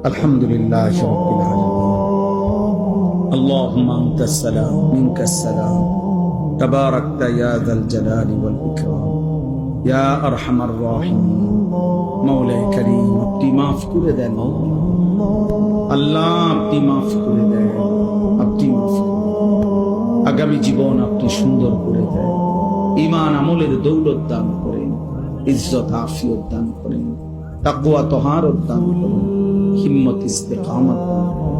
আলহামদুলিল্লাহ রাব্বিল আলামিন। আল্লাহুম্মা আনতাস সালাম মিনকাস সালাম তাবারাকতা ইয়া যাল জালালি ওয়াল ইকরাম ইয়া আরহামার রাহিমিন। মাওলায়ে কারীম, আপনি মাফ করে দেন আল্লাহ, আপনি মাফ করে দেন, আপনি মাফ করে দেন। আগামী জীবন আপনি সুন্দর করে দেন, ঈমান আমলের দৌলত দান করেন, ইজ্জত আফিয়ত দান করেন, তাকওয়া তহারত দান করেন, হিম্মত ইস্তেকামত দান করেন,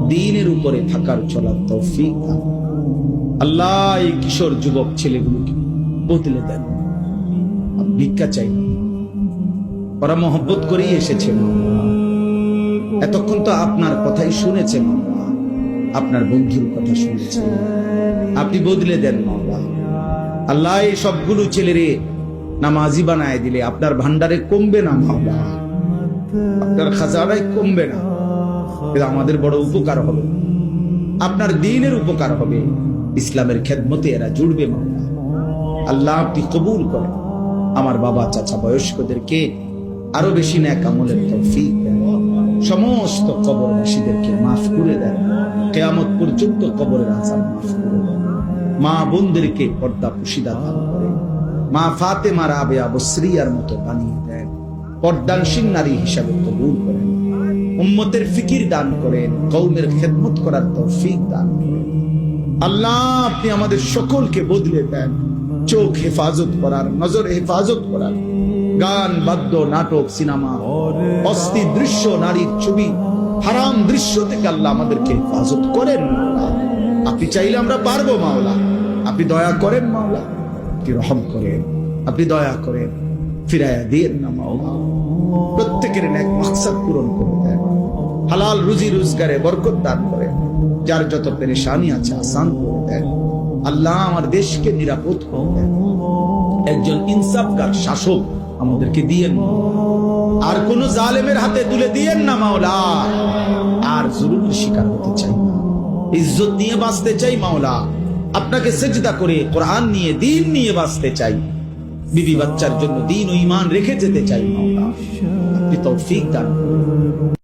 দ্বীনের উপরে থাকার চলার তৌফিক দান করেন। আল্লাহ, এই কিশোর যুবক ছেলেগুলোকে বদলে দেন। ভিক্ষা চাই না, ওরা মহব্বত করেই এসেছে। এতক্ষণ তো আপনার কথাই শুনেছে মাওলা, আপনার বন্ধুর কথা শুনেছে। আপনি বদলে দেন মাওলা। আল্লাহ, এই সবগুলো ছেলেরে নামাজি বানায় দিলে আপনার ভান্ডারে কমবে না মাওলা, আপনার খাজানায় কমবে না। কিন্তু আমাদের বড় উপকার হবে, আপনার দ্বীনের উপকার হবে, ইসলামের খেদমতে এরা জুড়বে মাওলা। আল্লাহ, আপনি কবুল করেন। আমার বাবা চাচা বয়স্কদেরকে আরো বেশি নেক আমলের তৌফিক দেন। সমস্ত কবরবাসীদেরকে মাফ করে দেন। কিয়ামত পর্যন্ত কবরের আযাব মাফ করে দেন। মা বোনদেরকে পর্দা পুশিদা দান করেন। মা ফাতেমা রাবেয়া বসরিয়ার মতো বানিয়ে দেন। পর্দানশীল নারী হিসাবে কবুল করেন। উম্মতের ফিকির দান করেন, কওমের খেদমত করার তৌফিক দান করেন। আল্লাহ, আপনি আমাদের সকলকে বদলে দেন। চোখ হেফাজত করার, নজর হেফাজত করার, গান বাদ্য নাটক সিনেমা অস্থির দৃশ্য নারীর ছবি হারাম দৃশ্য থেকে আল্লাহ আমাদেরকে হেফাজত করেন। আপনি চাইলে আমরা পারবো মাওলা, আপনি দয়া করেন মাওলা, আপনি রহম করেন, আপনি দয়া করেন, ফিরায়া দিয়েন না মাওলা। প্রত্যেকের নেক মাকসাদ পূরণ করে দেন। হালাল রুজি রোজগারে বরকত দান করেন। যার যত পেরেশানি আছে আসান করে দেন। আল্লাহ, আমার দেশকে নিরাপদ করে দেন। একজন ইনসাফগার শাসক আমাদেরকে দিয়েন, আর কোন জালেমের হাতে তুলে দিয়েন না মাওলা। আর জুলুমের শিকার হতে চাই না, ইজ্জত নিয়ে বাঁচতে চাই মাওলা। আপনাকে সেজদা করে কোরআন নিয়ে দ্বীন নিয়ে বাঁচতে চাই। বিবি বাচ্চার জন্য দ্বীন ও ঈমান রেখে যেতে চাই মাওলা। আপনি তৌফিক দান করুন।